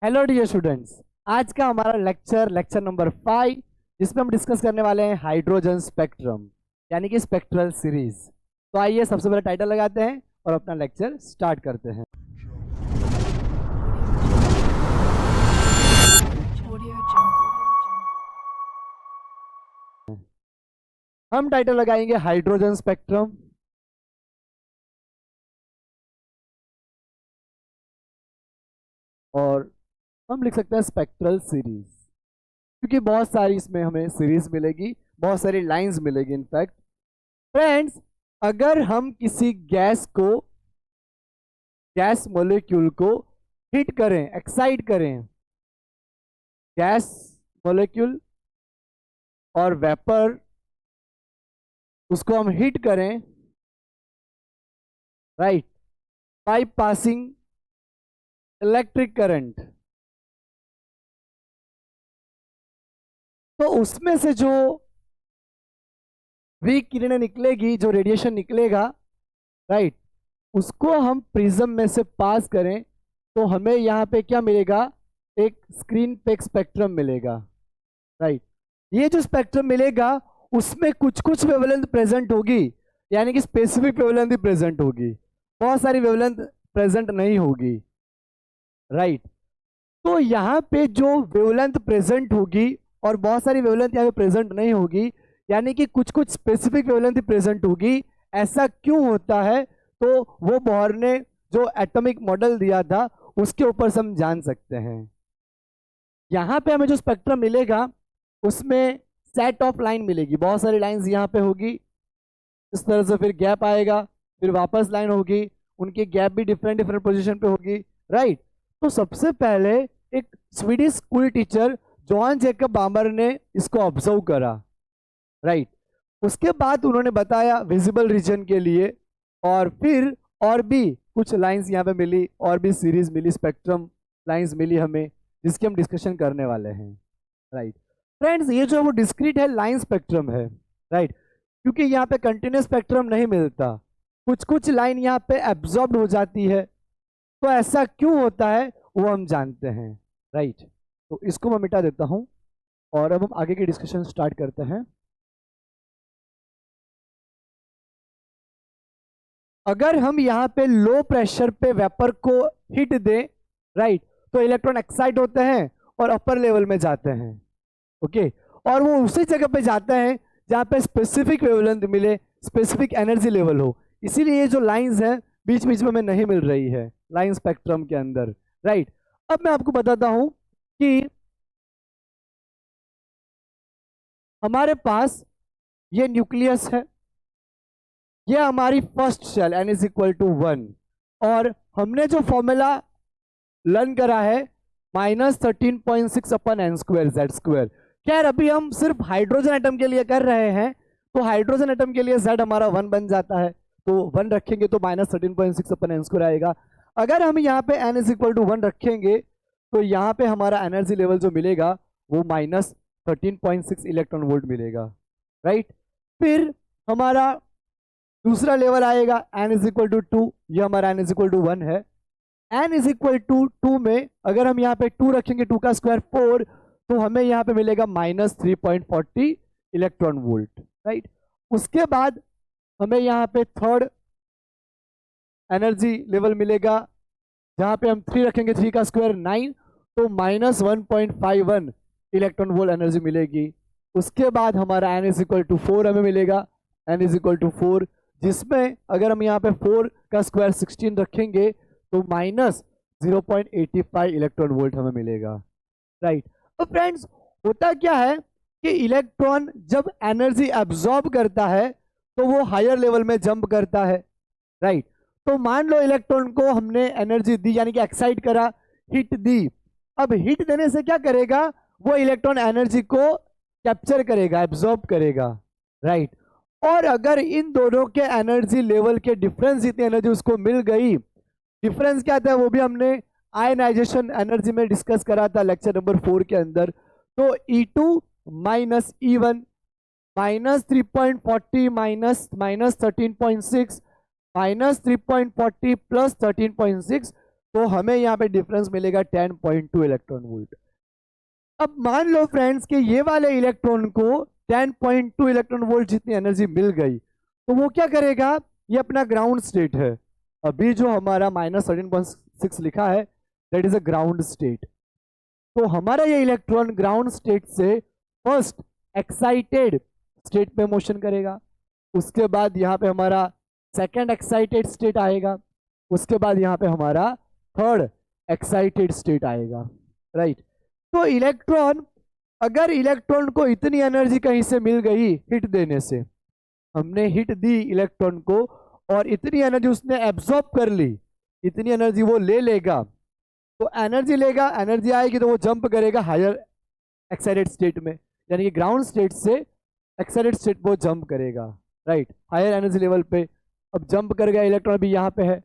Hello dear students. आज का हमारा लेक्चर नंबर 5, जिसमें हम डिस्कस करने वाले हैं हाइड्रोजन स्पेक्ट्रम यानी कि स्पेक्ट्रल सीरीज। तो आइए सबसे पहले टाइटल लगाते हैं और अपना लेक्चर स्टार्ट करते हैं। हम टाइटल लगाएंगे हाइड्रोजन स्पेक्ट्रम। और हम लिख सकते हैं स्पेक्ट्रल सीरीज, क्योंकि बहुत सारी इसमें हमें सीरीज मिलेगी, बहुत सारी लाइंस मिलेगी। इनफैक्ट फ्रेंड्स, अगर हम किसी गैस मॉलिक्यूल को हिट करें, एक्साइट करें, गैस मॉलिक्यूल और वेपर, उसको हम हिट करें, right, by passing electric current, तो उसमें से जो वीक किरणें निकलेगी, जो रेडिएशन निकलेगा, राइट, उसको हम प्रिज्म में से पास करें तो हमें यहाँ पे क्या मिलेगा? एक स्क्रीन पे एक स्पेक्ट्रम मिलेगा, राइट। ये जो स्पेक्ट्रम मिलेगा उसमें कुछ कुछ वेवलेंथ प्रेजेंट होगी, यानी कि स्पेसिफिक वेवलेंथ ही प्रेजेंट होगी, बहुत सारी वेवलेंथ प्रेजेंट नहीं होगी, राइट। तो यहाँ पे जो वेवलेंथ प्रेजेंट होगी और बहुत सारी वेवलेंथ यहाँ पे प्रेजेंट नहीं होगी, यानी कि कुछ कुछ स्पेसिफिक वेवलेंथ प्रेजेंट होगी। ऐसा क्यों होता है? तो वो बोहर ने जो एटॉमिक मॉडल दिया था उसके ऊपर से हम जान सकते हैं। यहाँ पे हमें जो स्पेक्ट्रम मिलेगा उसमें सेट ऑफ लाइन मिलेगी, बहुत सारी लाइंस यहाँ पे होगी, इस तरह से फिर गैप आएगा, फिर वापस लाइन होगी, उनकी गैप भी डिफरेंट डिफरेंट पोजीशन पे होगी, राइट। तो सबसे पहले एक Swedish school teacher John Jacob Balmer ने इसको ऑब्जर्व करा, राइट। उसके बाद उन्होंने बताया विजिबल रीजन के लिए, और फिर और भी कुछ लाइंस यहाँ पे मिली, और भी सीरीज मिली, स्पेक्ट्रम लाइंस मिली हमें, जिसकी हम डिस्कशन करने वाले हैं, राइट। फ्रेंड्स, ये जो वो डिस्क्रीट है लाइन स्पेक्ट्रम है, राइट, क्योंकि यहाँ पे कंटिन्यूस स्पेक्ट्रम नहीं मिलता, कुछ कुछ लाइन यहाँ पे एब्जॉर्ब हो जाती है। तो ऐसा क्यों होता है वो हम जानते हैं, राइट। तो इसको मैं मिटा देता हूँ और अब हम आगे की डिस्कशन स्टार्ट करते हैं। अगर हम यहाँ पे लो प्रेशर पे वेपर को हिट दें, राइट, तो इलेक्ट्रॉन एक्साइट होते हैं और अपर लेवल में जाते हैं, ओके। और वो उसी जगह पे जाते हैं जहाँ पे स्पेसिफिक वेवलेंथ मिले, स्पेसिफिक एनर्जी लेवल हो। इसीलिए ये जो लाइंस हैं बीच बीच में हमें नहीं मिल रही है लाइन स्पेक्ट्रम के अंदर, राइट। अब मैं आपको बताता हूं कि हमारे पास ये न्यूक्लियस है, ये हमारी first shell n is equal to 1, और हमने जो फॉर्मूला लर्न करा है -13.6 upon N square Z square. खैर अभी हम सिर्फ हाइड्रोजन एटम के लिए कर रहे हैं, तो हाइड्रोजन एटम के लिए z हमारा 1 बन जाता है, तो 1 रखेंगे तो -13.6 अपन एन स्क्वायर आएगा। अगर हम यहाँ पे n इज इक्वल टू 1 रखेंगे तो यहाँ पे हमारा एनर्जी लेवल जो मिलेगा वो -13.6 इलेक्ट्रॉन वोल्ट मिलेगा, राइट। फिर हमारा दूसरा लेवल आएगा n इज इक्वल टू 2, ये हमारा n इज इक्वल टू 1 है। n इज इक्वल टू 2 में अगर हम यहाँ पे 2 रखेंगे, 2 का स्क्वायर 4, तो हमें यहाँ पे मिलेगा -3.40 इलेक्ट्रॉन वोल्ट, राइट। उसके बाद हमें यहाँ पे थर्ड एनर्जी लेवल मिलेगा, जहाँ पे हम 3 रखेंगे, 3 का स्क्वायर 9, तो -1.51 इलेक्ट्रॉन वोल्ट एनर्जी मिलेगी। उसके बाद हमारा n इज इक्वल टू 4 हमें मिलेगा, n इज इक्वल टू 4, जिसमें अगर हम यहाँ पे 4 का स्क्वायर 16 रखेंगे तो -0.85 इलेक्ट्रॉन वोल्ट हमें मिलेगा, राइट। तो फ्रेंड्स, होता क्या है कि इलेक्ट्रॉन जब एनर्जी एब्जॉर्ब करता है तो वो हायर लेवल में जंप करता है, राइट। तो मान लो इलेक्ट्रॉन को हमने एनर्जी दी, यानी कि एक्साइट करा, हिट दी। अब हिट देने से क्या करेगा? वो इलेक्ट्रॉन एनर्जी को कैप्चर करेगा, एब्जॉर्ब करेगा, राइट। और अगर इन दोनों के एनर्जी लेवल के डिफरेंस, जितनी एनर्जी उसको मिल गई, डिफरेंस क्या था वो भी हमने आयनाइजेशन एनर्जी में डिस्कस करा था लेक्चर नंबर 4 के अंदर। तो E2 माइनस E1 -3.40 -13.6 -3.40 + 13.6, तो हमें यहाँ पे डिफरेंस मिलेगा 10.2 इलेक्ट्रॉन वोल्ट। अब मान लो फ्रेंड्स कि ये वाले इलेक्ट्रॉन को 10.2 इलेक्ट्रॉन वोल्ट जितनी एनर्जी मिल गई, तो वो क्या करेगा, ये अपना ग्राउंड स्टेट है। अभी जो हमारा -13.6 लिखा है that is a ground state. तो हमारा ये इलेक्ट्रॉन ग्राउंड स्टेट से फर्स्ट एक्साइटेड स्टेट में मोशन करेगा, उसके बाद यहाँ पे हमारा सेकंड एक्साइटेड स्टेट आएगा, उसके बाद यहाँ पे हमारा थर्ड एक्साइटेड स्टेट आएगा, राइट। तो इलेक्ट्रॉन, अगर इलेक्ट्रॉन को इतनी एनर्जी कहीं से मिल गई हिट देने से, हमने हिट दी इलेक्ट्रॉन को और इतनी एनर्जी उसने एब्जॉर्ब कर ली, इतनी एनर्जी वो ले लेगा, तो एनर्जी लेगा, एनर्जी आएगी तो वो जंप करेगा हायर एक्साइटेड स्टेट में, यानी कि ग्राउंड स्टेट से एक्साइटेड स्टेट वो जंप करेगा, राइट, हायर एनर्जी लेवल पे। अब जंप कर गया इलेक्ट्रॉन भी यहाँ पे है,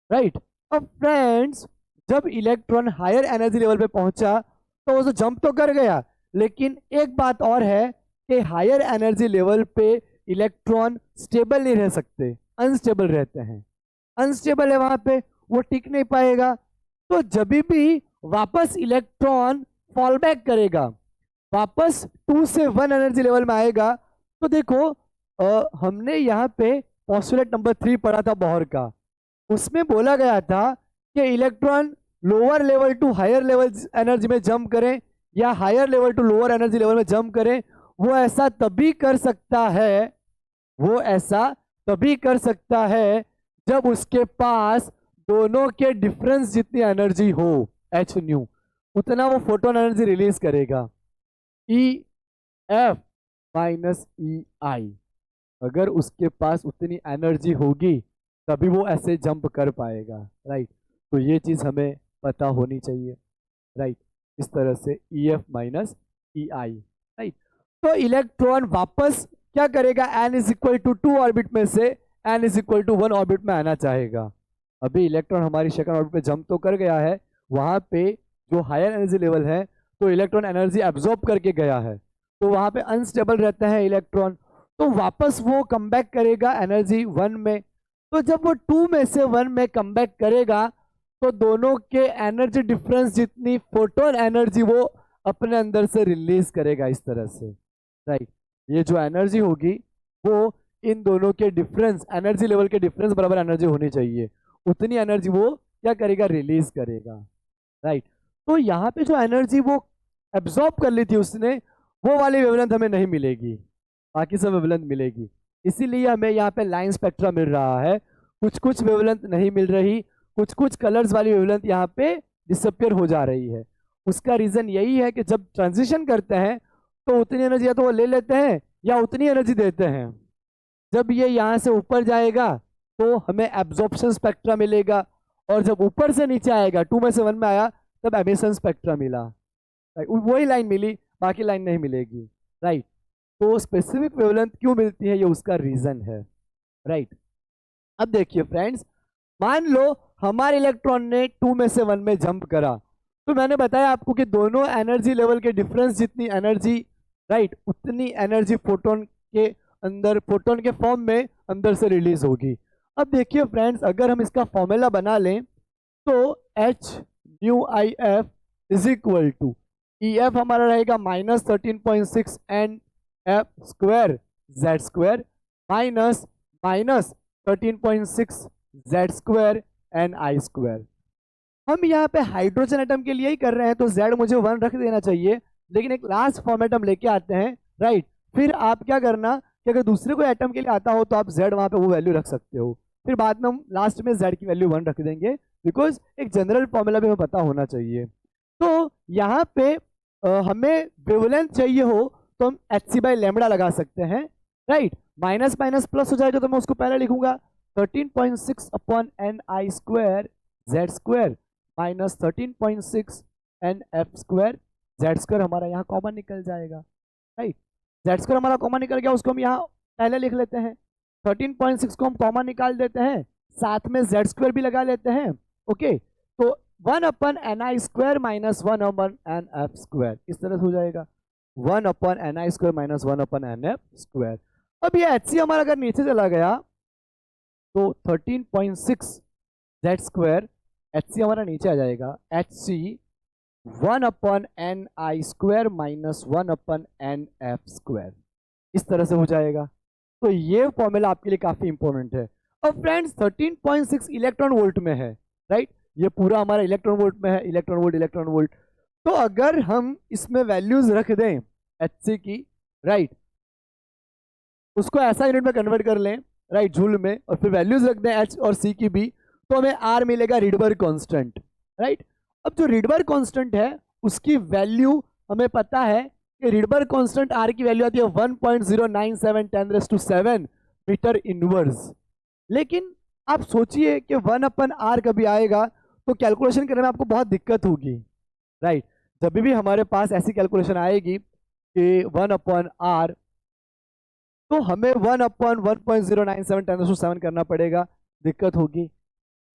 राइट। अब फ्रेंड्स जब इलेक्ट्रॉन हायर एनर्जी लेवल पे पहुंचा तो वो जंप तो कर गया, लेकिन एक बात और है कि हायर एनर्जी लेवल पे इलेक्ट्रॉन स्टेबल नहीं रह सकते, अनस्टेबल रहते हैं, अनस्टेबल है वहां पे, वो टिक नहीं पाएगा। तो जब भी वापस इलेक्ट्रॉन फॉल बैक करेगा, वापस 2 से 1 एनर्जी लेवल में आएगा, तो देखो हमने यहाँ पे पोस्टुलेट नंबर 3 पढ़ा था बोहर का, उसमें बोला गया था कि electron lower level to higher level energy में जंप करें या higher level to lower energy level में जंप करें, वो ऐसा तभी कर सकता है, वो ऐसा तभी कर सकता है जब उसके पास दोनों के डिफरेंस जितनी एनर्जी हो, एच न्यू, उतना वो फोटोन एनर्जी रिलीज करेगा, ई एफ माइनस ई आई। अगर उसके पास उतनी एनर्जी होगी तभी वो ऐसे जंप कर पाएगा, राइट। तो ये चीज़ हमें पता होनी चाहिए, राइट। इस तरह से E F minus E I, right. तो इलेक्ट्रॉन वापस क्या करेगा, n is equal to 2 orbit में से n is equal to 1 orbit में आना चाहेगा। अभी इलेक्ट्रॉन हमारी सेकंड ऑर्बिट पे जंप तो कर गया है, वहाँ पे जो हायर एनर्जी लेवल है तो इलेक्ट्रॉन एनर्जी एब्जॉर्ब करके गया है, तो वहाँ पे अनस्टेबल रहते हैं इलेक्ट्रॉन, तो वापस वो कम बैक करेगा एनर्जी 1 में। तो जब वो 2 में से 1 में कम बैक करेगा तो दोनों के एनर्जी डिफरेंस जितनी फोटोन एनर्जी वो अपने अंदर से रिलीज करेगा इस तरह से, राइट। ये जो एनर्जी होगी वो इन दोनों के डिफरेंस, एनर्जी लेवल के डिफरेंस बराबर एनर्जी होनी चाहिए, उतनी एनर्जी वो क्या करेगा, रिलीज करेगा, राइट। तो यहाँ पे जो एनर्जी वो एब्जॉर्ब कर ली थी उसने, वो वाली वेवलेंथ हमें नहीं मिलेगी, बाकी सब वेवलेंथ मिलेगी। इसीलिए हमें यहाँ पे लाइन स्पेक्ट्रा मिल रहा है, कुछ कुछ वेवलेंथ नहीं मिल रही, कुछ कुछ कलर्स वाली वेवलेंथ यहाँ पे डिसअपियर हो जा रही है। उसका रीजन यही है कि जब ट्रांजिशन करते हैं तो उतनी एनर्जी या तो वो ले लेते हैं या उतनी एनर्जी देते हैं। जब ये यहाँ से ऊपर जाएगा तो हमें एब्जॉर्प्शन स्पेक्ट्रा मिलेगा, और जब ऊपर से नीचे आएगा 2 में से 1 में आया तब एमिशन स्पेक्ट्रा मिला, वही लाइन मिली, बाकी लाइन नहीं मिलेगी, राइट। तो स्पेसिफिक वेवलेंथ क्यों मिलती है ये उसका रीजन है, राइट। अब देखिए फ्रेंड्स, मान लो हमारे इलेक्ट्रॉन ने 2 में से 1 में जंप करा, तो मैंने बताया आपको कि दोनों एनर्जी लेवल के डिफरेंस जितनी एनर्जी, राइट, उतनी एनर्जी फोटोन के अंदर, फोटोन के फॉर्म में अंदर से रिलीज होगी। अब देखिए फ्रेंड्स, अगर हम इसका फॉर्मूला बना लें तो h nu i f is equal to E f हमारा रहेगा -13.6 n f square Z square minus 13.6 Z square n i square. हम यहाँ पे हाइड्रोजन एटम के लिए ही कर रहे हैं तो जेड मुझे 1 रख देना चाहिए, लेकिन एक लास्ट फॉर्मेट हम लेके आते हैं, राइट। फिर आप क्या करना कि अगर दूसरे कोई एटम के लिए आता हो तो आप जेड वहाँ पे वो वैल्यू रख सकते हो, फिर बाद में हम लास्ट में जेड की वैल्यू 1 रख देंगे, बिकॉज एक जनरल फॉर्मूला भी हमें पता होना चाहिए। तो यहाँ पे हमें वेवलेंथ चाहिए हो तो हम hc/λ लगा सकते हैं, राइट। माइनस माइनस प्लस हो जाएगा तो मैं उसको पहले लिखूंगा 13.6 upon n i square Z square minus 13.6 n f square Z square, हमारा यहाँ कॉमन निकल जाएगा, राइट। जेड स्क्वायर हमारा कॉमन निकल गया, उसको हम यहाँ पहले लिख लेते हैं, 13.6 को हम कॉमन निकाल देते हैं, साथ में जेड स्क्वायर भी लगा लेते हैं, ओके। तो 1 अपन N i square minus 1 upon N f square, इस तरह से हो जाएगा 1 अपन N i square minus 1 upon N f square. अब ये एच सी हमारा अगर नीचे चला गया तो 13.6 जेड स्क्वायर HC हमारा नीचे आ जाएगा, HC 1/n(I²) माइनस 1/n(F²), इस तरह से हो जाएगा। तो ये फॉर्मूला आपके लिए काफी इंपॉर्टेंट है। अब फ्रेंड्स 13.6 इलेक्ट्रॉन वोल्ट में है, राइट, ये पूरा हमारा इलेक्ट्रॉन वोल्ट में है, इलेक्ट्रॉन वोल्ट इलेक्ट्रॉन वोल्ट। तो अगर हम इसमें वैल्यूज रख दें HC की, राइट, उसको ऐसा यूनिट में कन्वर्ट कर लें, राइट, जूल में, और फिर वैल्यूज रख दें H और C की भी, तो हमें R मिलेगा रिडबर्ग कांस्टेंट, राइट। अब जो रिडबर्ग कांस्टेंट है उसकी वैल्यू हमें पता है कि रिडबर्ग कांस्टेंट R की वैल्यू आती है 1.097 10⁷ मीटर इनवर्स। लेकिन आप सोचिए कि 1/R कभी आएगा तो कैलकुलेशन करने में आपको बहुत दिक्कत होगी, राइट। जब भी हमारे पास ऐसी कैलकुलेशन आएगी कि 1/R, तो हमें 1/1.097 10⁷ करना पड़ेगा, दिक्कत होगी।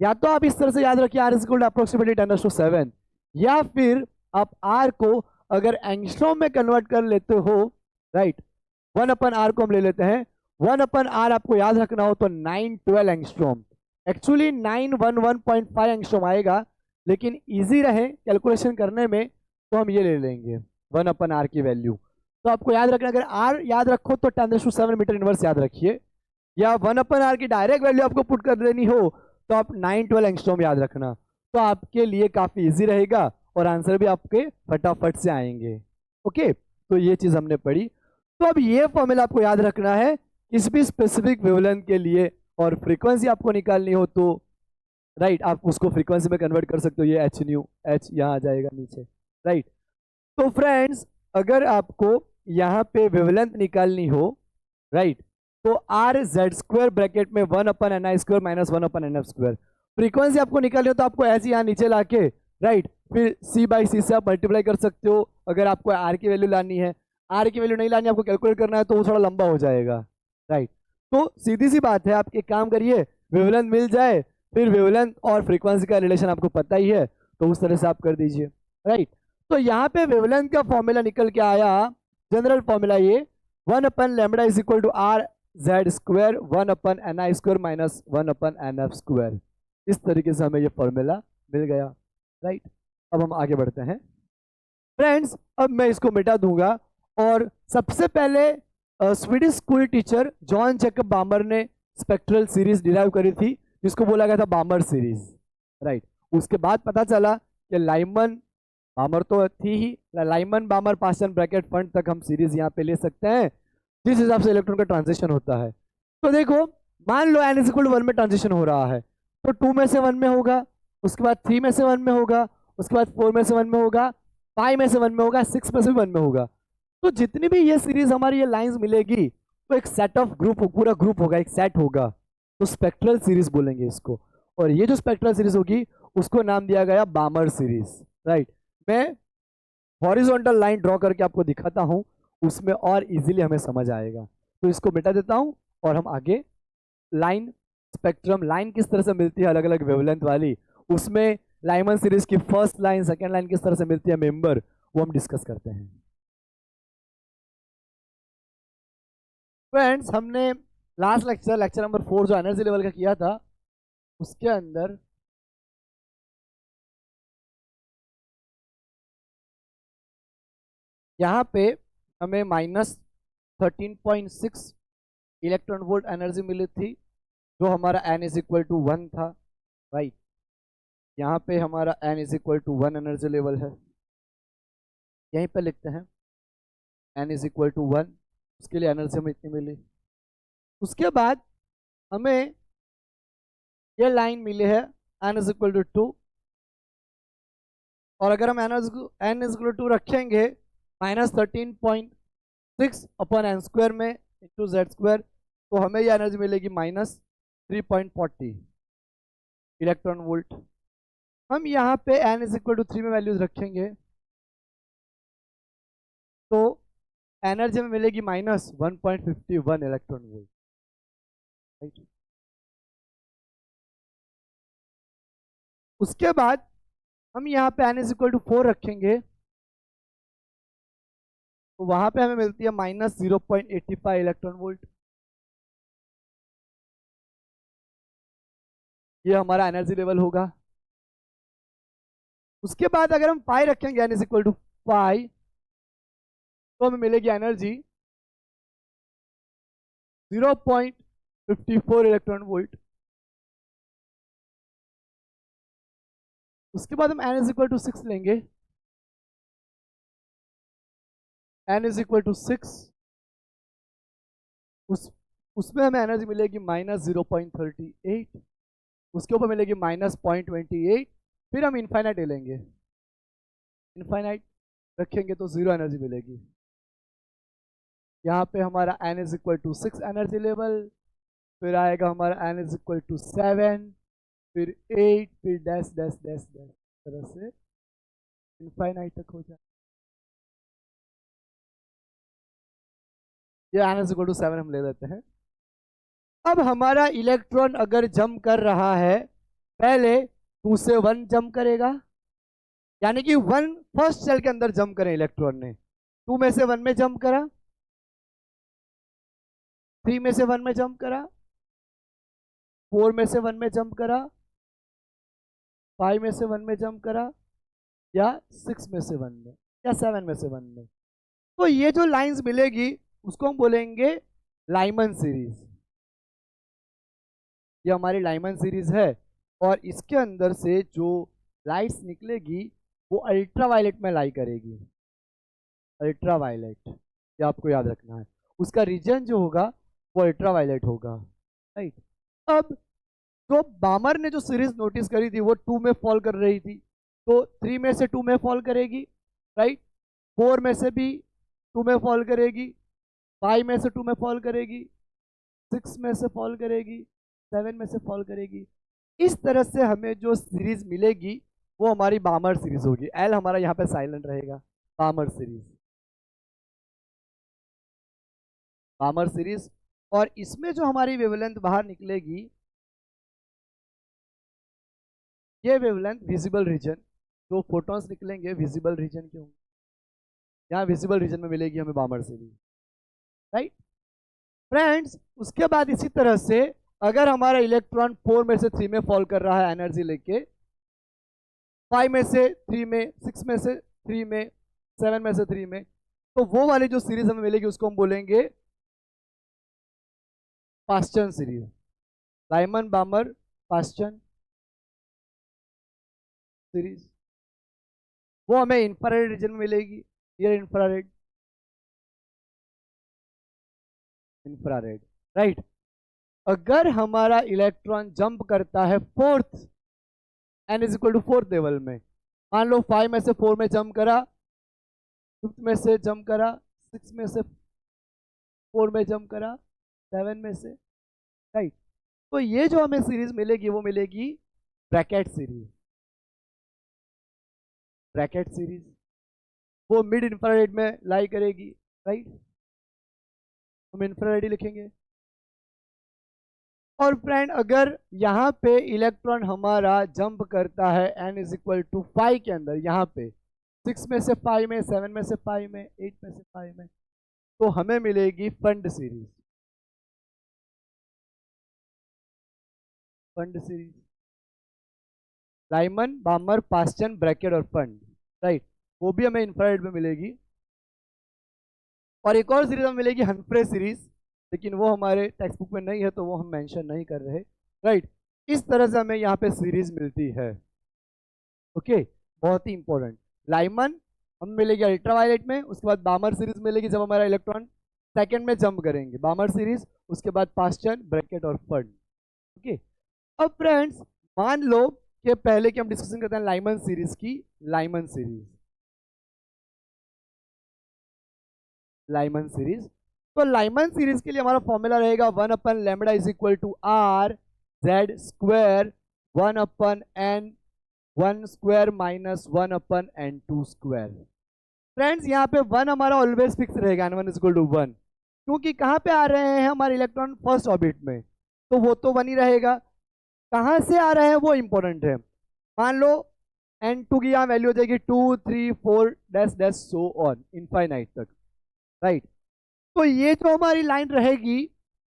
या तो आप इस तरह से याद रखिए R = अप्रोक्सीमेटली 10⁷, या फिर आप R को अगर एंगस्ट्रॉम में कन्वर्ट कर लेते हो, राइट, 1/R को हम ले लेते हैं, 1/R आपको याद रखना हो तो 912 एंगस्ट्रॉम, एक्चुअली 911.5 एंगस्ट्रॉम आएगा, लेकिन इजी रहे कैलकुलेशन करने में तो हम ये ले लेंगे 1/R की वैल्यू। तो आपको याद रखना, अगर R याद रखो तो 10⁷ मीटर इनवर्स याद रखिए, या 1/R की डायरेक्ट वैल्यू आपको पुट कर देनी हो तो आप 912 एंगस्ट्रॉम याद रखना, तो आपके लिए काफी इजी रहेगा और आंसर भी आपके फटाफट से आएंगे। ओके, तो ये चीज हमने पढ़ी। तो अब ये फॉर्मूला आपको याद रखना है किसी भी स्पेसिफिक वेवलेंथ के लिए, और फ्रीक्वेंसी आपको निकालनी हो तो, राइट, आप उसको फ्रीक्वेंसी में कन्वर्ट कर सकते हो, ये H न्यू, H यहाँ आ जाएगा नीचे, राइट। तो फ्रेंड्स अगर आपको यहाँ पे वेवलेंथ निकालनी हो, राइट, तो R(Z²) ब्रैकेट में 1/Ni² माइनस 1/Nf²। फ्रीक्वेंसी आपको निकालनी हो तो आपको ऐसे यहाँ नीचे लाके, राइट, फिर C/C से आप मल्टीप्लाई कर सकते हो अगर आपको R की वैल्यू लानी है। R की वैल्यू नहीं लानी, आपको कैलकुलेट करना है तो वो थोड़ा लंबा हो जाएगा, राइट। तो सीधी सी बात है, आप एक काम करिए, वेवलेंथ मिल जाए, फिर वेवलेंथ और फ्रीक्वेंसी का रिलेशन आपको पता ही है, तो उस तरह से आप कर दीजिए, राइट। तो यहाँ पे वेवलेंथ का फॉर्मूला निकल के आया, जनरल फॉर्मूला ये 1/λ = RZ², 1/Ni² माइनस 1/Nf²। इस तरीके से हमें ये फॉर्मूला मिल गया, राइट। अब हम आगे बढ़ते हैं फ्रेंड्स, अब मैं इसको मिटा दूंगा, और सबसे पहले Swedish school teacher John Jacob Balmer ने स्पेक्ट्रल सीरीज डिराइव करी थी, जिसको बोला गया था बामर सीरीज, राइट। उसके बाद पता चला कि लाइमन बामर तो थी ही, लाइमन बामर पास्टन ब्रैकेट फंड तक हम सीरीज यहाँ पे ले सकते हैं, जिस हिसाब से इलेक्ट्रॉन का ट्रांजिशन होता है। तो देखो, मान लो n = 1 में ट्रांजिशन हो रहा है, तो 2 में से 1 में होगा, उसके बाद 3 में से 1 में होगा, उसके बाद 4 में से 1 में होगा, 5 में से 1 में होगा, 6 में से 1 में होगा। तो जितनी भी ये सीरीज हमारी ये लाइंस मिलेगी, तो एक सेट ऑफ ग्रुप, पूरा ग्रुप होगा, एक सेट होगा, तो स्पेक्ट्रल सीरीज बोलेंगे इसको। और ये जो स्पेक्ट्रल सीरीज होगी उसको नाम दिया गया बामर सीरीज, राइट। मैं हॉरिजॉन्टल लाइन ड्रॉ करके आपको दिखाता हूं, उसमें और इजीली हमें समझ आएगा। तो इसको मिटा देता हूं और हम आगे लाइन, स्पेक्ट्रम लाइन किस तरह से मिलती है अलग अलग वेवलेंथ वाली, उसमें लाइमन सीरीज की फर्स्ट लाइन सेकेंड लाइन किस तरह से मिलती है मेंबर, वो हम डिस्कस करते हैं। फ्रेंड्स हमने लास्ट लेक्चर, लेक्चर नंबर 4 जो एनर्जी लेवल का किया था, उसके अंदर यहाँ पे हमें -13.6 इलेक्ट्रॉन वोल्ट एनर्जी मिली थी, जो हमारा n = 1 था, राइट। यहाँ पे हमारा n = 1 एनर्जी लेवल है, यहीं पे लिखते हैं n = 1, उसके लिए एनर्जी हमें इतनी मिली। उसके बाद हमें ये लाइन मिली है n = 2, और अगर हम n = 2 रखेंगे -13.6/n² में इंटू Z², तो हमें ये एनर्जी मिलेगी -3.40 इलेक्ट्रॉन वोल्ट। हम यहाँ पे n = 3 में वैल्यूज रखेंगे तो एनर्जी में मिलेगी -1.51 इलेक्ट्रॉन वोल्ट, राइट। उसके बाद हम यहाँ पे n = 4 रखेंगे, तो वहां पे हमें मिलती है -0.85 इलेक्ट्रॉन वोल्ट। ये हमारा एनर्जी लेवल होगा। उसके बाद अगर हम पाई रखेंगे n इज इक्वल टू पाई, तो हमें मिलेगी एनर्जी 0.54 इलेक्ट्रॉन वोल्ट। उसके बाद हम n इज इक्वल टू 6 लेंगे, n इज इक्वल टू 6, उसमें हमें एनर्जी मिलेगी -0.38, उसके ऊपर मिलेगी -0.28, फिर हम इनफाइनाइट ले लेंगे, इनफाइनाइट रखेंगे तो 0 एनर्जी मिलेगी। यहाँ पे हमारा n is equal to 6 energy level, फिर आएगा हमारा n इज इक्वल टू 7, फिर 8, फिर डैश डैश डैश डैश, तरह से इनफाइनाइट तक हो जाए। ये n इज इक्वल टू 7 हम ले लेते हैं। अब हमारा इलेक्ट्रॉन अगर जंप कर रहा है, पहले 2 से 1 जंप करेगा, यानी कि 1 फर्स्ट सेल के अंदर जंप करें इलेक्ट्रॉन ने, 2 में से 1 में जंप करा, 3 में से 1 में जंप करा, 4 में से 1 में जंप करा, 5 में से 1 में जंप करा, या 6 में से 1 में, या 7 में से 1 में। तो ये जो लाइंस मिलेगी उसको हम बोलेंगे लाइमन सीरीज। ये हमारी लाइमन सीरीज है, और इसके अंदर से जो लाइट्स निकलेगी वो अल्ट्रावायलेट में लाई करेगी, अल्ट्रावायलेट, ये आपको याद रखना है। उसका रीजन जो होगा वो अल्ट्रावायलेट होगा, राइट। अब तो बामर ने जो सीरीज नोटिस करी थी वो 2 में फॉल कर रही थी, तो 3 में से 2 में फॉल करेगी, राइट। 4 में से भी 2 में फॉल करेगी, 5 में से 2 में फॉल करेगी, 6 में से फॉल करेगी, 7 में से फॉल करेगी। इस तरह से हमें जो सीरीज मिलेगी वो हमारी बामर सीरीज होगी। एल हमारा यहाँ पे साइलेंट रहेगा, बामर सीरीज, बामर सीरीज। और इसमें जो हमारी वेवलेंथ बाहर निकलेगी, ये वेवलेंथ विजिबल रीजन, जो फोटॉन्स निकलेंगे विजिबल रीजन के होंगे, यहाँ विजिबल रीजन में मिलेगी हमें बामर सीरीज, राइट फ्रेंड्स। उसके बाद इसी तरह से अगर हमारा इलेक्ट्रॉन 4 में से 3 में फॉल कर रहा है एनर्जी लेके, 5 में से 3 में, 6 में से 3 में, 7 में से 3 में, तो वो वाली जो सीरीज हमें मिलेगी उसको हम बोलेंगे Paschen series, Lyman Balmer Paschen series. वो हमें इंफ्रारेड रीजन में मिलेगी, ये इंफ्रारेड, इंफ्रारेड, राइट। अगर हमारा इलेक्ट्रॉन जंप करता है 4th, n is equal to 4th level में, मान लो 5 में से 4 में जंप करा, 5th में से जंप करा, 6 में से 4 में जंप करा, 7 में से, राइट। तो ये जो हमें सीरीज मिलेगी वो मिलेगी ब्रैकेट सीरीज, ब्रैकेट सीरीज। वो मिड इंफ्रारेड में लाई करेगी, राइट। हम इंफ्रारेड ही लिखेंगे। और फ्रेंड अगर यहाँ पे इलेक्ट्रॉन हमारा जंप करता है n इज इक्वल टू 5 के अंदर, यहाँ पे 6 में से 5 में, 7 में से 5 में, 8 में से 5 में, तो हमें मिलेगी Pfund series, Pfund series, Lyman Balmer Paschen Brackett और फंड, राइट। वो भी हमें इंफ्रारेड में मिलेगी। और एक और सीरीज हमें मिलेगी हनफ्रे सीरीज, लेकिन वो हमारे टेक्स्ट बुक में नहीं है तो वो हम मेंशन नहीं कर रहे, राइट। इस तरह से हमें यहाँ पे सीरीज मिलती है, ओके। बहुत ही इंपॉर्टेंट, लाइमन हमें मिलेगी अल्ट्रावायलेट में, उसके बाद बामर सीरीज मिलेगी जब हमारा इलेक्ट्रॉन सेकंड में जंप करेंगे, बामर सीरीज, उसके बाद पास्चन ब्रैकेट और फंड, ओके। अब फ्रेंड्स मान लो कि पहले की हम डिस्कशन करते हैं लाइमन सीरीज की, लाइमन सीरीज, लाइमन सीरीज। तो लाइमन सीरीज के लिए हमारा फॉर्मूला रहेगा 1/λ is equal to R Z square 1/n 1 square minus 1/n2 square. Friends यहाँ पे 1 हमारा ऑलवेज फिक्स रहेगा, n1 इज इक्वल टू 1, क्योंकि कहाँ पे आ रहे हैं हमारे इलेक्ट्रॉन फर्स्ट ऑर्बिट में, तो वो तो 1 ही रहेगा। कहाँ से आ रहे हैं वो इंपॉर्टेंट है। मान लो n2 की यहाँ वैल्यू हो जाएगी 2 3 4 dash dash so on infinite तक, राइट। तो ये जो हमारी लाइन रहेगी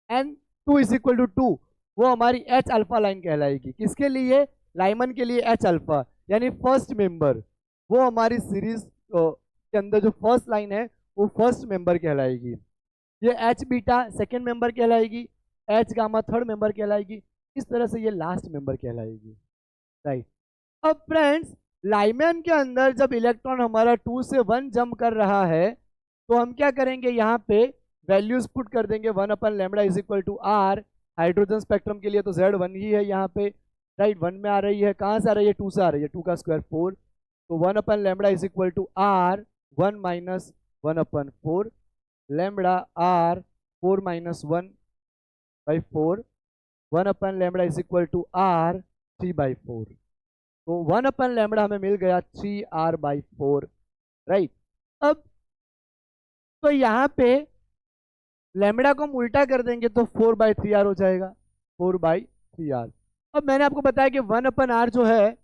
n2 इज इक्वल टू 2, वो हमारी H अल्फा लाइन कहलाएगी। किसके लिए? लाइमन के लिए H अल्फा। यानी फर्स्ट मेंबर, वो हमारी सीरीज के अंदर जो फर्स्ट लाइन है वो फर्स्ट मेंबर कहलाएगी। ये एच बीटा सेकेंड मेंबर कहलाएगी, एच गामा थर्ड मेंबर कहलाएगी, इस तरह से ये लास्ट मेंबर कहलाएगी, राइट। अब फ्रेंड्स, लाइमैन के अंदर जब इलेक्ट्रॉन हमारा 2 से 1 जंप कर रहा है तो हम क्या करेंगे, यहाँ पे वैल्यूज पुट कर देंगे 1/λ is equal to R. Hydrogen spectrum के लिए तो Z1 ही है यहाँ पे, राइट। 1 में आ रही है, कहाँ से आ रही है, 2 से आ रही है, 2 का स्क्वायर 4, तो 1/λ is equal to R 1 minus 1/4, lambda R 4 minus 1/4, 1/λ is equal to R 3/4, तो 1/λ हमें मिल गया 3r/4, राइट। अब तो यहाँ पे लैम्बडा को हम उल्टा कर देंगे तो 4/3r हो जाएगा, 4/3r। अब मैंने आपको बताया कि 1/r जो है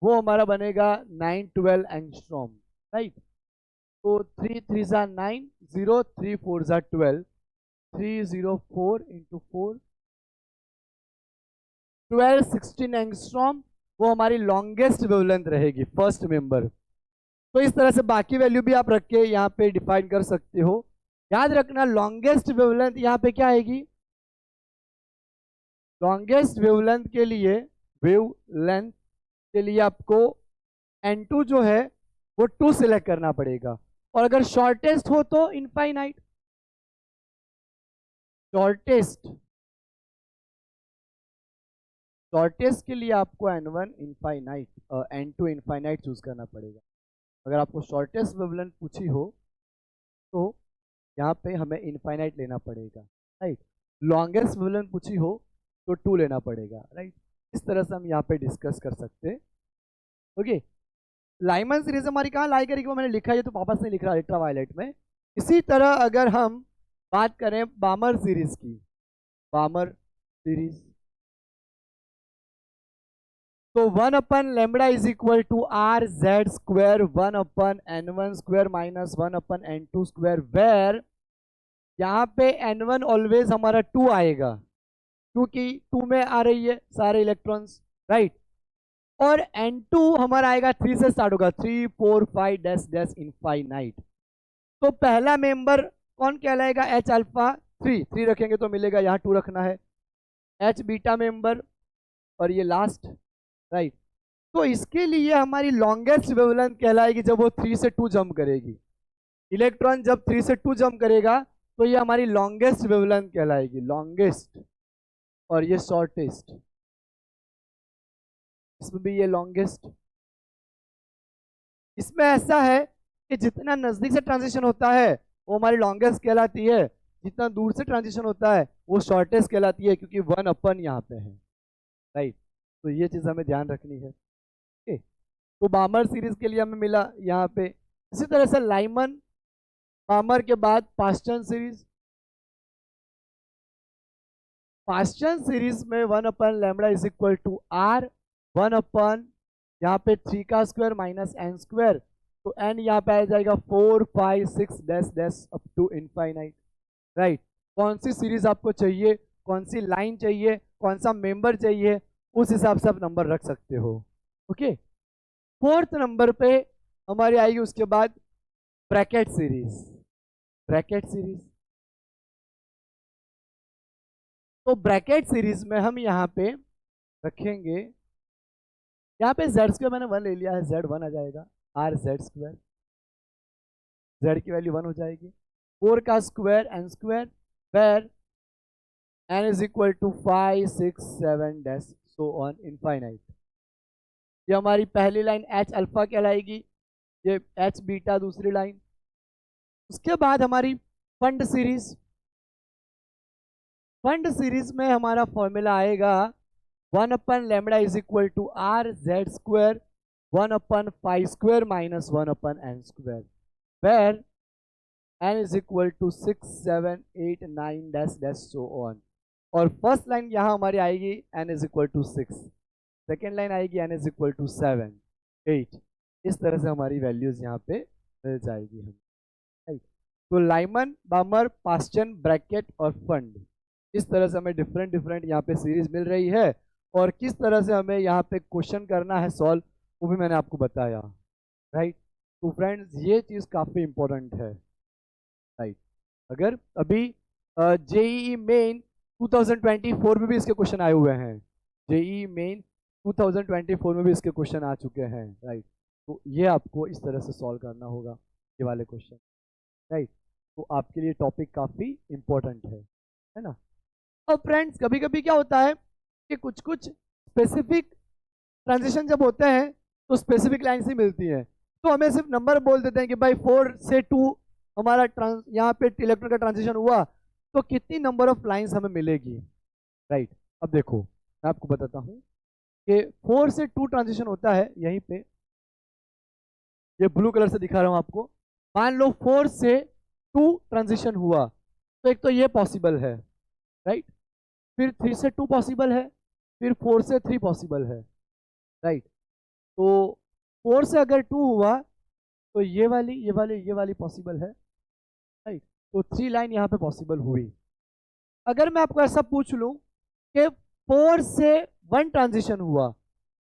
वो हमारा बनेगा 912 एंगस्ट्रॉम, राइट। तो 3 3 9, 0 3 4 12, 304 इंटू 4, 12 16 एंगस्ट्रॉम, वो हमारी लॉन्गेस्ट वेवलेंथ रहेगी फर्स्ट मेंबर। तो इस तरह से बाकी वैल्यू भी आप रख के यहाँ पे डिफाइन कर सकते हो। याद रखना लॉन्गेस्ट वेवलेंथ यहाँ पे क्या आएगी, लॉन्गेस्ट वेवलेंथ के लिए आपको N2 जो है वो 2 सिलेक्ट करना पड़ेगा, और अगर शॉर्टेस्ट हो तो इनफाइनाइट। शॉर्टेस्ट के लिए आपको N1 इनफाइनाइट और N2 इनफाइनाइट चूज करना पड़ेगा। अगर आपको शॉर्टेस्ट वेवलेंथ पूछी हो तो यहाँ पे हमें इनफाइनाइट लेना पड़ेगा, राइट। लॉन्गेस्ट वेवलेंथ पूछी हो तो 2 लेना पड़ेगा, राइट। इस तरह से हम यहाँ पे डिस्कस कर सकते हैं, ओके। लाइमन सीरीज हमारी कहाँ लाई करेगी वो मैंने लिखा है, तो वापस नहीं लिख रहा अल्ट्रावायलेट में। इसी तरह अगर हम बात करें बामर सीरीज की, बामर सीरीज, तो 1/λ is equal to R Z square 1/n1 square minus 1/n2 square, where यहाँ पे n1 ऑलवेज हमारा 2 आएगा क्योंकि 2 में आ रही है सारे इलेक्ट्रॉन्स, राइट। और n2 हमारा आएगा 3 से स्टार्ट होगा, 3 4 5 डैश डैश इनफाइनाइट। तो पहला मेंबर कौन कहलाएगा, H अल्फा 3 रखेंगे तो मिलेगा, यहाँ 2 रखना है, H बीटा मेंबर, और ये लास्ट, राइट। तो इसके लिए हमारी लॉन्गेस्ट वेवलेंथ कहलाएगी जब वो 3 से 2 जंप करेगी। इलेक्ट्रॉन जब 3 से 2 जंप करेगा तो ये हमारी लॉन्गेस्ट वेवलेंथ कहलाएगी, लॉन्गेस्ट, और ये शॉर्टेस्ट, इसमें भी ये लॉन्गेस्ट। इसमें ऐसा है कि जितना नजदीक से ट्रांजिशन होता है वो हमारी लॉन्गेस्ट कहलाती है, जितना दूर से ट्रांजिशन होता है वो शॉर्टेस्ट कहलाती है, क्योंकि 1/, यहाँ पे है, राइट। तो ये चीज हमें ध्यान रखनी है, ओके। तो बामर सीरीज के लिए हमें मिला यहाँ पे। इसी तरह से लाइमन बामर के बाद पास्टन सीरीज, पास्टन सीरीज में 1/λ इज इक्वल टू आर 1/, यहाँ पे 3 का स्क्वायर माइनस n स्क्वायर, तो n यहाँ पे आ जाएगा 4 5 6 dash dash up to infinite, right. कौन सी सीरीज आपको चाहिए, कौन सी लाइन चाहिए, कौन सा मेंबर चाहिए, उस हिसाब से आप नंबर रख सकते हो, ओके। 4th नंबर पे हमारी आएगी उसके बाद ब्रैकेट सीरीज, ब्रैकेट सीरीज। तो ब्रैकेट सीरीज में हम यहाँ पे रखेंगे, यहाँ पे z स्क्वायर मैंने 1 ले लिया है, Z1 आ जाएगा, आर जेड स्क्वायर, z की वैल्यू 1 हो जाएगी, 4 का square n square, where n is equal to 5 6 7 dash so on infinite. ये हमारी पहली लाइन H अल्फा कहलाएगी, ये H बीटा दूसरी लाइन। उसके बाद हमारी फंड सीरीज, फंड सीरीज में हमारा फॉर्मूला आएगा 1/λ is equal to R Z square 1/5 square minus 1/n square, where n is equal to 6 7 8 9 dash dash so on. और फर्स्ट लाइन यहाँ हमारी आएगी n is equal to 6, second line आएगी n is equal to 7 8, इस तरह से हमारी values यहाँ पे मिल जाएगी हम, राइट। तो लाइमन बामर पास्टन ब्रैकेट और फंड, इस तरह से हमें डिफरेंट यहाँ पे सीरीज मिल रही है, और किस तरह से हमें यहाँ पे क्वेश्चन करना है सॉल्व वो भी मैंने आपको बताया, राइट। तो फ्रेंड्स ये चीज़ काफ़ी इंपॉर्टेंट है, राइट। अगर अभी जेईई मेन 2024 में भी इसके क्वेश्चन आए हुए हैं, जेईई मेन 2024 में भी इसके क्वेश्चन आ चुके हैं, राइट। तो ये आपको इस तरह से सॉल्व करना होगा ये वाले क्वेश्चन, राइट। तो आपके लिए टॉपिक काफ़ी इम्पोर्टेंट है ना। अब फ्रेंड्स कभी कभी क्या होता है कि कुछ कुछ स्पेसिफिक ट्रांजिशन जब होते हैं तो स्पेसिफिक लाइन्स ही मिलती हैं, तो हमें सिर्फ नंबर बोल देते हैं कि भाई 4 से 2 हमारा यहाँ पे इलेक्ट्रॉन का ट्रांजिशन हुआ, तो कितनी नंबर ऑफ लाइन्स हमें मिलेगी, राइट। अब देखो मैं आपको बताता हूँ कि 4 से 2 ट्रांजिशन होता है यहीं पे, ये ब्लू कलर से दिखा रहा हूँ आपको। मान लो 4 से 2 ट्रांजिशन हुआ, तो एक तो ये पॉसिबल है, राइट। फिर 3 से 2 पॉसिबल है, फिर 4 से 3 पॉसिबल है, राइट। तो 4 से अगर 2 हुआ तो ये वाली पॉसिबल है, राइट। तो 3 लाइन यहाँ पे पॉसिबल हुई। अगर मैं आपको ऐसा पूछ लूँ कि 4 से 1 ट्रांजिशन हुआ,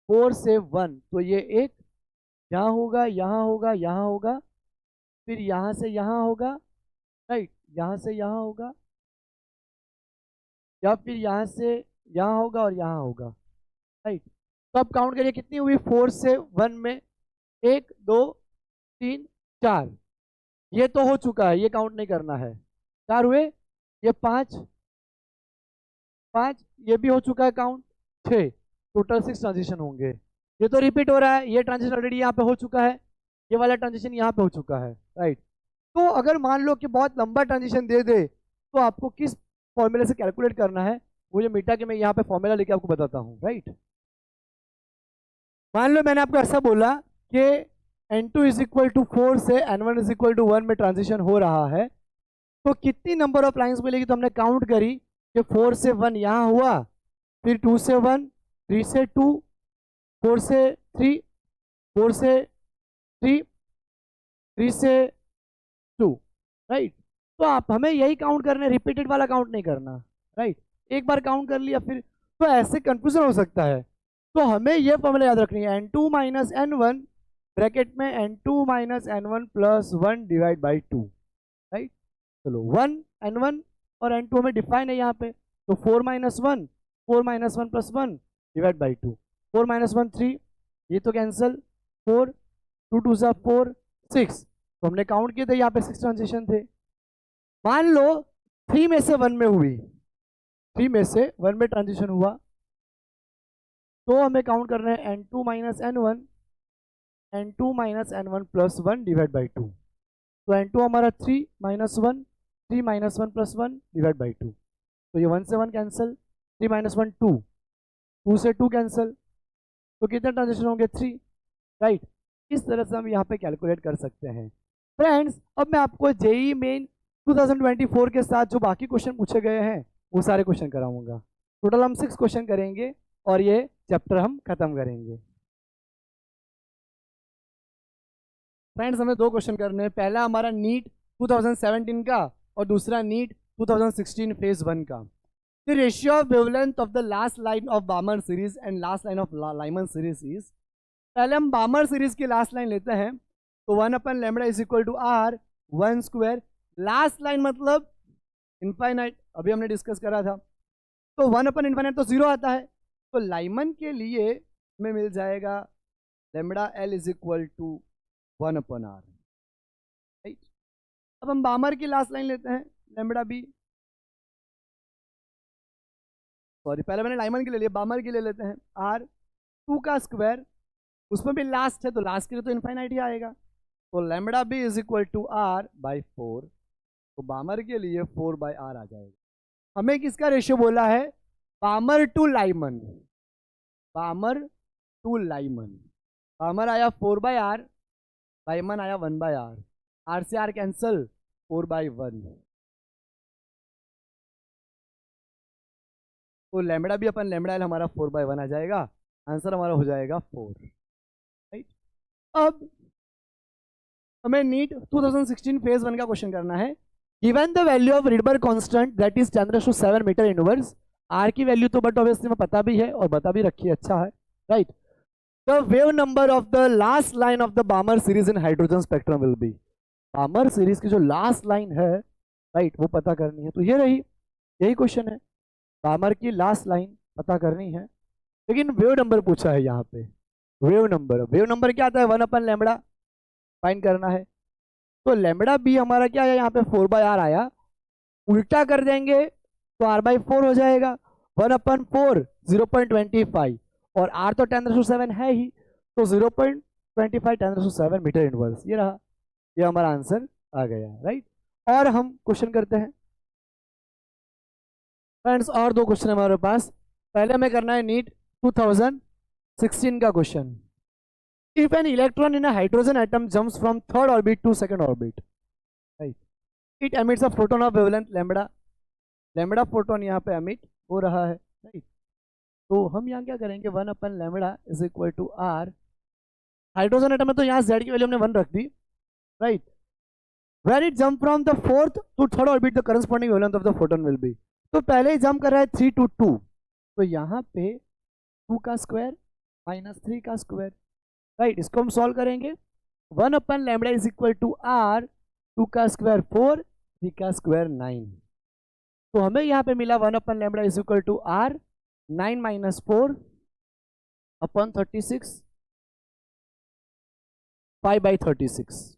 4 से 1, तो ये एक यहाँ होगा, यहाँ होगा, यहाँ होगा, फिर यहाँ से यहाँ होगा, राइट, यहाँ से यहाँ होगा, या फिर यहाँ से यहाँ होगा और यहाँ होगा, राइट। तो अब काउंट करिए कितनी हुई 4 से 1 में, 1 2 3 4, ये तो हो चुका है, ये काउंट नहीं करना है। 4 हुए, ये 5 5, ये भी हो चुका है काउंट, 6, टोटल 6 ट्रांजिशन होंगे। ये तो रिपीट हो रहा है, ये ट्रांजिशन ऑलरेडी यहाँ पे हो चुका है, ये वाला ट्रांजिशन यहाँ पे हो चुका है, राइट। तो अगर मान लो कि बहुत लंबा ट्रांजिशन दे दे तो आपको किस फॉर्मूले से कैलकुलेट करना है, वो जो मीटा के मैं यहाँ पे फॉर्मूला लेके आपको बताता हूँ, राइट। मान लो मैंने आपको ऐसा बोला कि n2 इज इक्वल टू 4 से n1 इज इक्वल टू 1 में ट्रांजिशन हो रहा है, तो कितनी नंबर ऑफ लाइंस मिलेगी, तो हमने काउंट करी कि 4 से 1 यहाँ हुआ, फिर 2 से 1, 3 से 2, 4 से 3, 4 से 3, 3 से 2, राइट। तो आप हमें यही काउंट करना है, रिपीटेड वाला काउंट नहीं करना, राइट। एक बार काउंट कर लिया फिर, तो ऐसे कंफ्यूजन हो सकता है। तो हमें यह फॉर्मूला याद रखनी है, n2 माइनस n1 ब्रैकेट में n2 minus n1 plus 1 divide by 2, right. चलो 1 n1 और n2 हमें डिफाइन है यहाँ पे, तो 4 minus 1, 4 minus 1 plus 1 divide by 2, 4 minus 1 3, ये तो कैंसिल, 4 2 2 सा 4 6, तो हमने काउंट किए थे यहाँ पे 6 ट्रांजिशन थे। मान लो 3 में से 1 में हुई, 3 में से 1 में ट्रांजिशन हुआ, तो हमें काउंट करना है n2 minus n1, n2 minus n1 plus 1 divide by 2, तो n2 हमारा 3 minus 1, 3 minus 1 plus 1 divide by 2, तो ये 1 से 1 कैंसिल, 3 माइनस 1 2, 2 से 2 कैंसिल, तो कितने ट्रांजिशन होंगे 3, राइट। इस तरह से हम यहाँ पे कैलकुलेट कर सकते हैं। फ्रेंड्स अब मैं आपको जेईई मेन 2024 के साथ जो बाकी क्वेश्चन पूछे गए हैं वो सारे क्वेश्चन कराऊंगा। टोटल हम 6 क्वेश्चन करेंगे और ये चैप्टर हम खत्म करेंगे। फ्रेंड्स हमें 2 क्वेश्चन करने हैं, पहला हमारा नीट 2017 का और दूसरा नीट 2016 फेज 1 का। The ratio of wavelength of the last line of Balmer series and last line of Lyman series is, पहले हम बामर सीरीज की लास्ट लाइन लेते हैं, तो 1 upon lambda is equal to R 1 square, last line मतलब infinite, अभी हमने discuss करा था, तो 1 अपन इनफाइनाइट तो 0 आता है, तो लाइमन के लिए हमें मिल जाएगा lambda L is equal to 1 upon R, right. अब हम बामर की लास्ट लाइन लेते हैं, लैम्बडा बी, सॉरी पहले मैंने लाइमन के ले लिया, बामर के ले लेते हैं आर 2 का स्क्वायर, उसमें भी लास्ट है तो लास्ट के लिए तो इनफाइनाइट ही आएगा, तो lambda B is equal to R by 4, तो बामर के लिए 4 बाई आर आ जाएगा। हमें किसका रेशियो बोला है, Balmer to Lyman, Balmer to Lyman, Balmer आया 4 बाई आर, लाइमन आया 1 बाई आर से आर कैंसल, 4 बाई 1, तो लैम्बडा भी अपन लैम्बडा एल हमारा 4 बाई 1 आ जाएगा, आंसर हमारा हो जाएगा 4, राइट। अब हमें नीट 2016 फेज 1 का क्वेश्चन करना है। Given the value of Rydberg constant that is 10⁻7 metre inverse, R की वैल्यू तो बट ऑब्वियसली में पता भी है और बता भी रखी है, अच्छा है, right. The the wave number of the last line of the बामर series in hydrogen spectrum will be. बामर series की जो लास्ट लाइन है राइट वो पता करनी है। तो ये रही, यही क्वेश्चन है, बामर की लास्ट लाइन पता करनी है, लेकिन वेव नंबर पूछा है यहाँ पे। वेव नंबर क्या आता है, 1/λ फाइंड करना है। तो लैम्बडा बी हमारा क्या है, यहाँ पे 4/r आया, उल्टा कर देंगे तो r/4 हो जाएगा। 1/4 0.25 और r तो 10⁻⁷ है ही, तो 0.25 10⁻⁷ मीटर इनवर्स। ये रहा, ये हमारा आंसर आ गया राइट। और हम क्वेश्चन करते हैं फ्रेंड्स, और दो क्वेश्चन हमारे पास। पहले हमें करना है नीट 2016 का question. If an electron in a hydrogen atom jumps from third orbit to second orbit right, it emits a photon of wavelength lambda photon यहाँ पे एमिट हो रहा है राइट। तो हम यहाँ क्या करेंगे, 1/λ is equal to r। Hydrogen atom में तो यहाँ z की वैल्यू हमने 1 रख दी right. When it jump from the fourth to third orbit, the corresponding wavelength of the photon will be। तो पहले ही जंप कर रहा है 3 to 2, तो यहाँ पे 2 का स्क्वायर माइनस 3 का स्क्वायर राइट। इसको हम सॉल्व करेंगे, 1/λ इज इक्वल टू r, 2 का स्क्वायर 4, 3 का स्क्वायर 9। तो हमें यहाँ पे मिला 1/λ is equal to r 9 - 4 upon 36 5/36।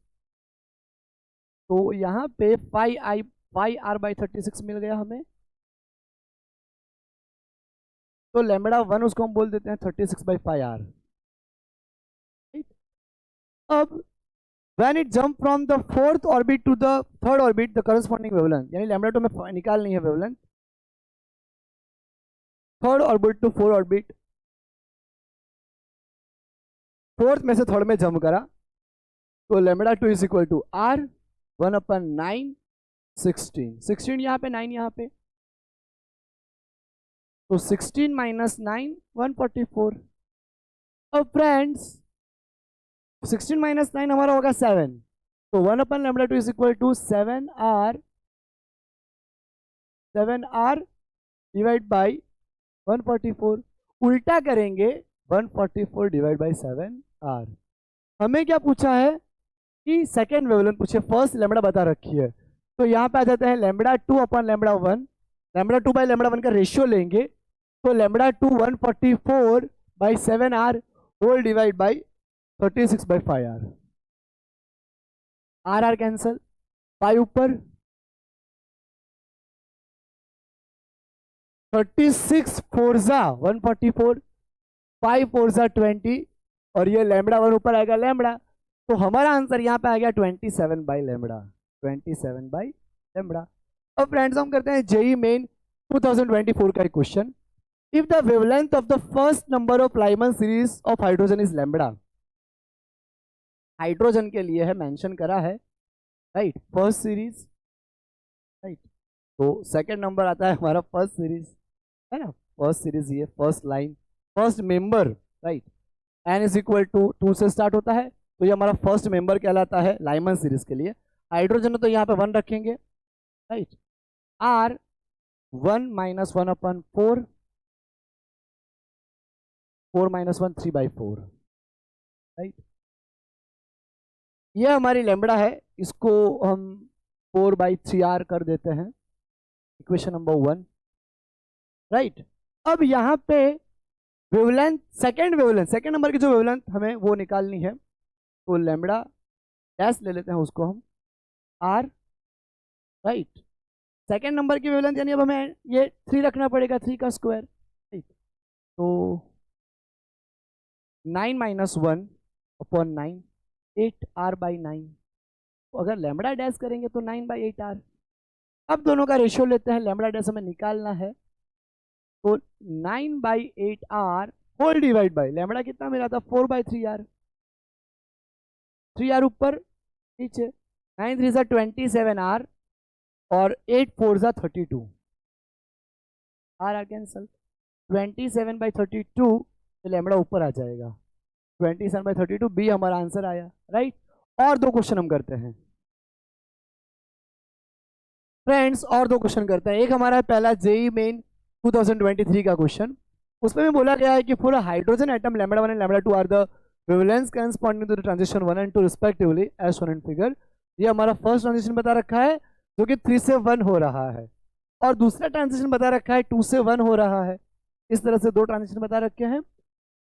तो यहाँ पे 5r/36 मिल गया हमें। तो λ1 उसको हम बोल देते हैं 36/5r। अब when it jump from the fourth orbit to the third orbit, the corresponding wavelength, यानी λ2 में निकालनी है wavelength, third orbit to fourth orbit, fourth में से थर्ड में जंप करा, तो λ2 इज इक्वल टू r 1/9 16 यहाँ पे 9 यहाँ पे, तो 16 - 9 144। अब फ्रेंड्स 16 - 9 हमारा होगा 7, तो 1/λ2 is equal to 7r divide by 144। उल्टा करेंगे 144 डिवाइड बाई 7r। हमें क्या पूछा है कि सेकेंड वेवलेंथ पूछे, फर्स्ट लैम्बडा बता रखी है। तो यहाँ पे आ जाता है λ2/λ1, λ2/λ1 का रेशियो लेंगे, तो λ2 144/7r whole divide by 36/5r। r cancel, 5 ऊपर, 36 4 144, 5 4 20, और ये λ1 ऊपर आएगा लैम्बडा, तो हमारा आंसर यहाँ पे आ गया 27/λ। 27/λ। अब फ्रेंड्स हम करते हैं जेई मेन 2024 का एक question. If the wavelength of the first number of Lyman series of hydrogen is lambda, hydrogen के लिए है, मेंशन करा है राइट, फर्स्ट सीरीज राइट। तो सेकंड नंबर आता है हमारा फर्स्ट सीरीज है ना, फर्स्ट सीरीज ये first line first member right. n is equal to 2 से स्टार्ट होता है, तो ये हमारा फर्स्ट मेंबर कहलाता है लाइमन सीरीज के लिए। हाइड्रोजन तो यहाँ पे 1 रखेंगे राइट। r 1 - 1/4, 4 - 1 3/4 right. ये हमारी लैम्बडा है, इसको हम 4/3r कर देते हैं, इक्वेशन नंबर 1 राइट। अब यहाँ पे वेवलेंथ, सेकेंड नंबर की जो वेवलेंथ हमें वो निकालनी है, तो लैम्बडा डैश ले लेते हैं उसको हम r राइट। सेकेंड नंबर की वेवलेंथ यानी अब हमें ये 3 रखना पड़ेगा, 3 का स्क्वायर राइट। तो 9 - 1/9 8r/9, तो अगर लैम्बडा डैश करेंगे तो 9/8r। अब दोनों का रेशियो लेते हैं, लैम्बडा डैश हमें निकालना है, तो 9/8r whole divide by lambda कितना मिला था 4/3r, 3r ऊपर नीचे, 9 3 27r और 8 4 32, r कैंसल, 27/32 लैम्बडा ऊपर आ जाएगा, 27/32 बी हमारा आंसर आया राइट। और दो क्वेश्चन हम करते हैं फ्रेंड्स, और दो क्वेश्चन करते हैं। एक हमारा पहला जेई मेन 2023 का क्वेश्चन, उसमें भी बोला गया है कि for hydrogen atom lambda 1 and lambda 2 are the wavelengths corresponding to the transition 1 and 2 respectively as shown in figure. ये हमारा फर्स्ट ट्रांजिशन बता रखा है जो कि 3 से 1 हो रहा है, और दूसरा ट्रांजिशन बता रखा है 2 से 1 हो रहा है। इस तरह से दो ट्रांजिशन बता रखे हैं।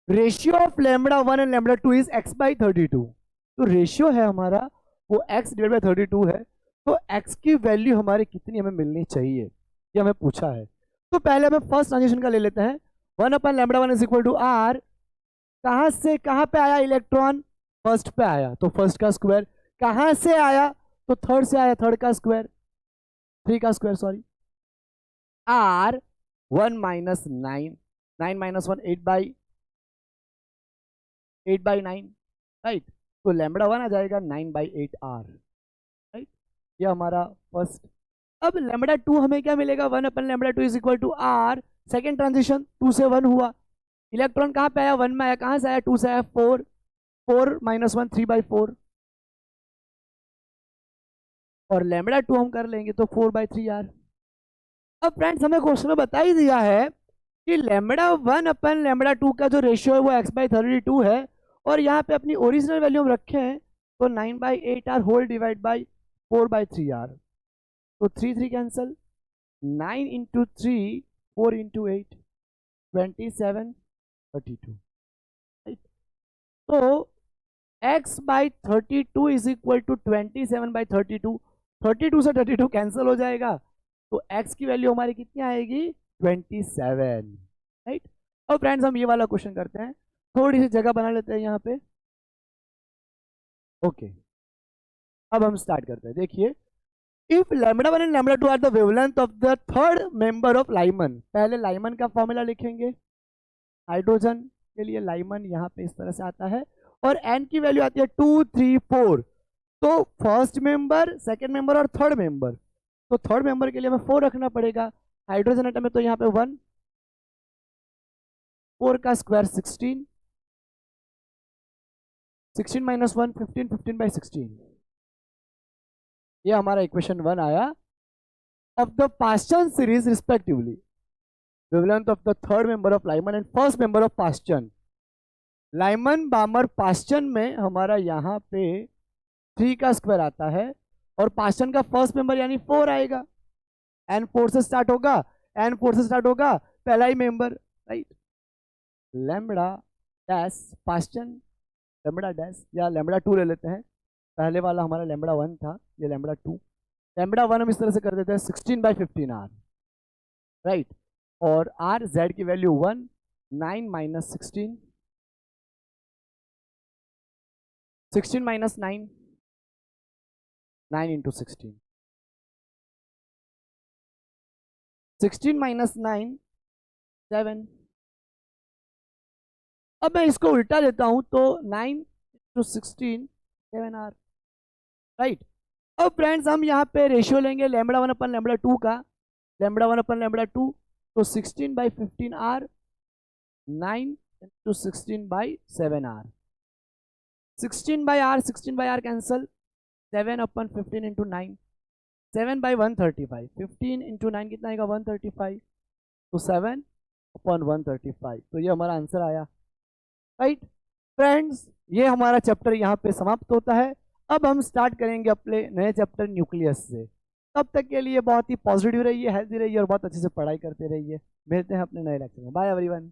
Ratio of lambda 1 and lambda 2 is x/32। तो रेशियो है हमारा वो x/32 है। तो x की वैल्यू हमारी कितनी हमें मिलनी चाहिए, ये हमें पूछा है। तो पहले हमें फर्स्ट ट्रांजिशन का ले लेते हैं। 1/λ1 इज इक्वल टू r। कहां से कहां पे आया इलेक्ट्रॉन, फर्स्ट पे आया तो फर्स्ट का स्क्वायर, कहां से आया तो थर्ड से आया, थर्ड का स्क्वायर, 3 का square sorry, r 1 minus 9, 9 minus 1 8/9, right. तो लैम्बडा 1 आ जाएगा 9/8 r, राइट। ये हमारा फर्स्ट। अब लैम्बडा 2 हमें क्या मिलेगा, 1/λ2 is equal to r। Second transition 2 से 1 हुआ, इलेक्ट्रॉन कहाँ पे आया, 1 में आया, कहाँ से आया, 2 से आया, 4, 4 माइनस 1 3/4, और लैम्बडा 2 हम कर लेंगे तो 4/3 r। अब फ्रेंड्स हमें क्वेश्चन में बता ही दिया है कि लैम्बडा 1/λ2 का जो रेशियो है वो x/32 है, और यहाँ पे अपनी ओरिजिनल वैल्यू हम रखे हैं तो 9/8 r whole divide by 4/3 r। तो 3 3 कैंसल, 9 इंटू 3 4 इंटू 8 27/32, राइट। तो x/32 इज इक्वल टू 27/32। 32 से 32 कैंसिल हो जाएगा, तो x की वैल्यू हमारी कितनी आएगी, 27, राइट। अब फ्रेंड्स हम ये वाला क्वेश्चन करते हैं, थोड़ी सी जगह बना लेते हैं यहाँ पे। ओके, अब हम स्टार्ट करते हैं। देखिए, if lambda 1 and lambda 2 are the wavelength of the third member of Lyman. पहले लाइमन का फॉर्मूला लिखेंगे, हाइड्रोजन के लिए लाइमन यहाँ पे इस तरह से आता है, और n की वैल्यू आती है 2 3 4। तो फर्स्ट मेंबर, सेकंड मेंबर और थर्ड मेंबर, तो थर्ड मेंबर के लिए हमें 4 रखना पड़ेगा। हाइड्रोजन एटम में तो यहाँ पे 1, 4 का स्क्वायर 16, 16 माइनस 1 15, 15/16। ये हमारा इक्वेशन 1 आया। Of the Paschen series respectively wavelength of the third member of Lyman and first member of Paschen. Lyman Balmer Paschen में हमारा यहाँ पे 3 का स्क्वायर आता है, और पास्चन का फर्स्ट मेंबर यानी 4 आएगा। n 4 से स्टार्ट होगा, n 4 से स्टार्ट होगा, पहला ही member, right. Lambda dash Paschen, lambda dash या लैम्बडा 2 ले लेते हैं। पहले वाला हमारा लैम्बडा 1 था, ये लैम्बडा 2। लैम्बडा 1 हम इस तरह से कर देते हैं 16/15 r, राइट। और r z की value 1, 9 minus 16, 16 minus 9, 9 into 16, 16 minus 9 7। अब मैं इसको उल्टा देता हूं तो 9 इंटू 16 7 r, राइट। अब फ्रेंड्स हम यहाँ पे रेशियो लेंगे लैम्बडा 1/λ2 का, लैम्बडा 1/λ2 तो 16/15 r, 9 into 16/7 r, 16/r 16/r cancel, 7/15 into 9, 7/135, 15 into 9 कितना आएगा 135, तो 7/135। तो ये हमारा आंसर आया, राइट। फ्रेंड्स ये हमारा चैप्टर यहाँ पे समाप्त होता है। अब हम स्टार्ट करेंगे अपने नए चैप्टर न्यूक्लियस से। तब तक के लिए बहुत ही पॉजिटिव रहिए, हेल्दी रहिए और बहुत अच्छे से पढ़ाई करते रहिए। मिलते हैं अपने नए लेक्चर में। Bye everyone.